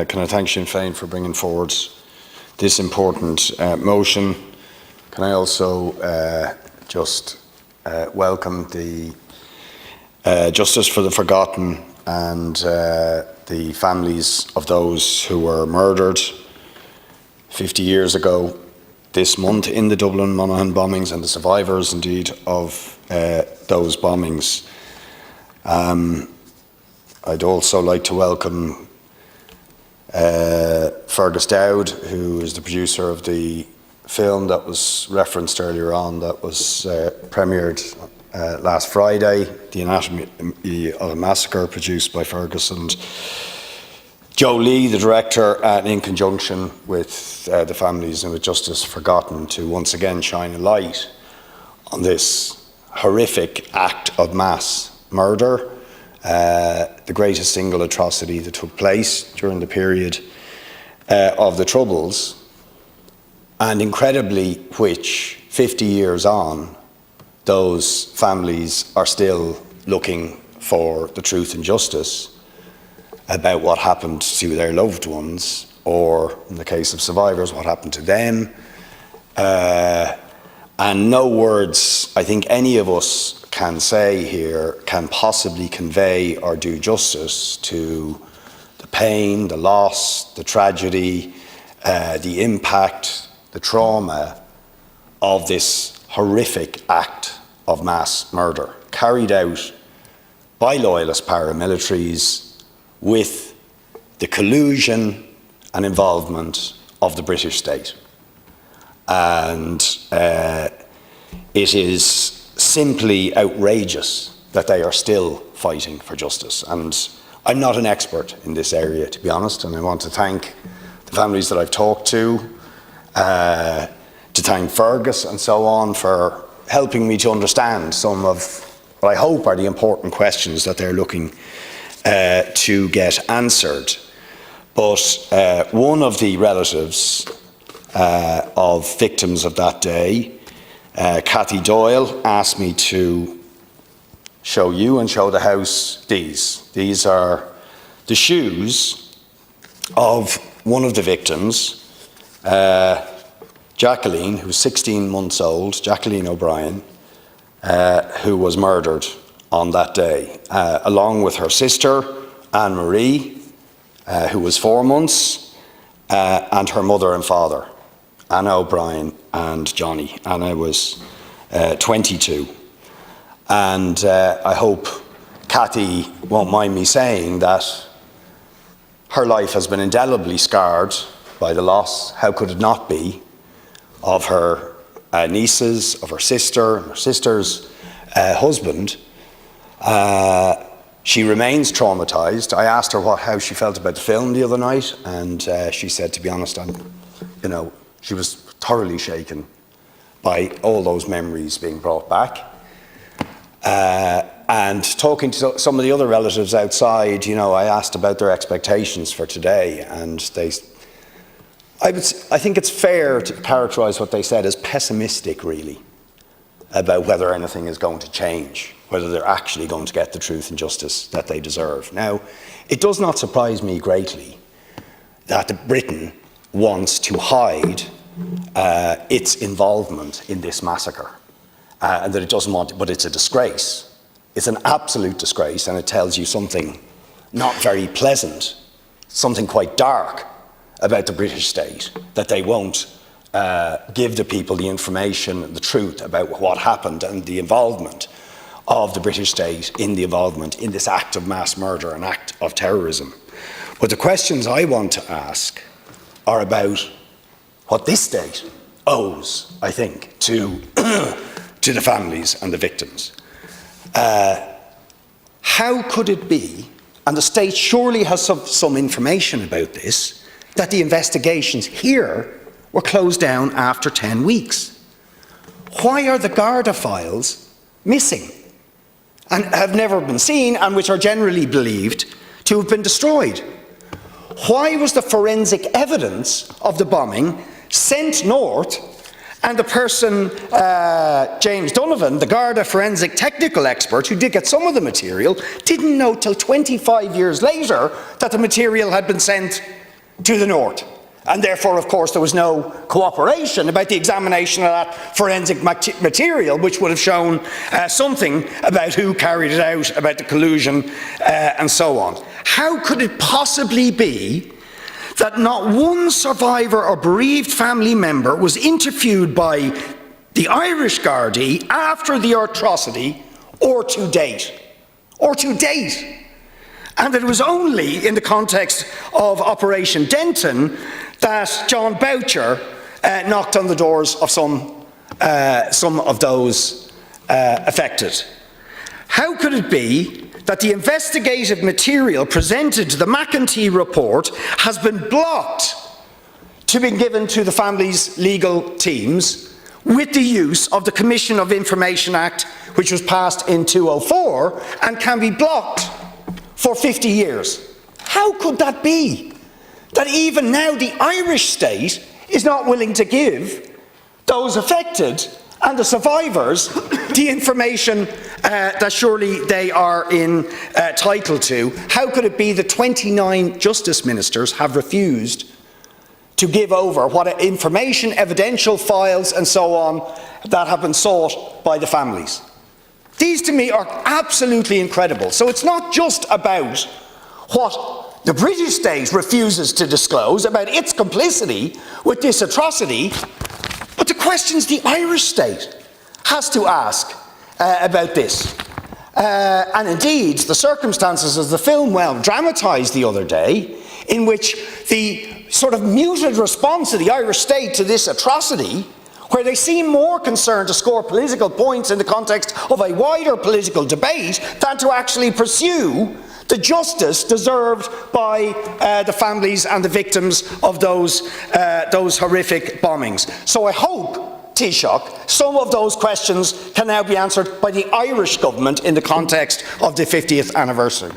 can I thank Sinn Féin for bringing forward this important motion. Can I also just welcome the Justice for the Forgotten and the families of those who were murdered 50 years ago this month in the Dublin Monaghan bombings, and the survivors indeed of those bombings. I'd also like to welcome Fergus Dowd, who is the producer of the film that was referenced earlier on, that was premiered last Friday, The Anatomy of a Massacre, produced by Fergus and Joe Lee, the director, in conjunction with the families and with Justice Forgotten, to once again shine a light on this horrific act of mass murder, the greatest single atrocity that took place during the period of the Troubles, and incredibly which 50 years on, those families are still looking for the truth and justice about what happened to their loved ones, or in the case of survivors, what happened to them. And no words I think any of us can say here can possibly convey or do justice to the pain, the loss, the tragedy, the impact, the trauma of this horrific act of mass murder carried out by loyalist paramilitaries with the collusion and involvement of the British state. And it is simply outrageous that they are still fighting for justice. And I'm not an expert in this area, to be honest, and I want to thank the families that I've talked to thank Fergus and so on for helping me to understand some of what I hope are the important questions that they're looking to get answered. But one of the relatives of victims of that day, Cathy Doyle, asked me to show you and show the House these. These are the shoes of one of the victims, Jacqueline, who's 16 months old, Jacqueline O'Brien, who was murdered on that day, along with her sister, Anne-Marie, who was 4 months, and her mother and father, Anna O'Brien and Johnny. Anna was 22. And I hope Cathy won't mind me saying that her life has been indelibly scarred by the loss, how could it not be, of her nieces, of her sister, and her sister's husband. She remains traumatised. I asked her how she felt about the film the other night, and she said, to be honest, she was thoroughly shaken by all those memories being brought back. And talking to some of the other relatives outside, I asked about their expectations for today, and I think it's fair to characterise what they said as pessimistic, really, about whether anything is going to change, whether they're actually going to get the truth and justice that they deserve. Now, it does not surprise me greatly that Britain wants to hide its involvement in this massacre, and that it doesn't want, but it's a disgrace. It's an absolute disgrace, and it tells you something not very pleasant, something quite dark about the British state, that they won't give the people the information, the truth about what happened and the involvement of the British state in the involvement in this act of mass murder, an act of terrorism. But the questions I want to ask are about what this state owes, I think, to the families and the victims. How could it be, and the state surely has some information about this, that the investigations here were closed down after 10 weeks? Why are the Garda files missing and have never been seen, and which are generally believed to have been destroyed? Why was the forensic evidence of the bombing sent north, and the person, James Donovan, the Garda forensic technical expert who did get some of the material, didn't know till 25 years later that the material had been sent to the north. And therefore, of course, there was no cooperation about the examination of that forensic material, which would have shown something about who carried it out, about the collusion, and so on. How could it possibly be that not one survivor or bereaved family member was interviewed by the Irish Gardaí after the atrocity or to date? Or to date. And it was only in the context of Operation Denton that John Boucher knocked on the doors of some of those affected. How could it be that the investigative material presented to the McEntee report has been blocked to be given to the family's legal teams with the use of the Commission of Information Act, which was passed in 2004 and can be blocked for 50 years? How could that be? That even now the Irish state is not willing to give those affected and the survivors the information that surely they are entitled to. How could it be that 29 justice ministers have refused to give over what information, evidential files and so on that have been sought by the families? These to me are absolutely incredible. So it's not just about what the British state refuses to disclose about its complicity with this atrocity, but the questions the Irish state has to ask about this. And indeed, the circumstances as the film well dramatised the other day, in which the sort of muted response of the Irish state to this atrocity, where they seem more concerned to score political points in the context of a wider political debate than to actually pursue the justice deserved by the families and the victims of those horrific bombings. So I hope, Taoiseach, some of those questions can now be answered by the Irish government in the context of the 50th anniversary.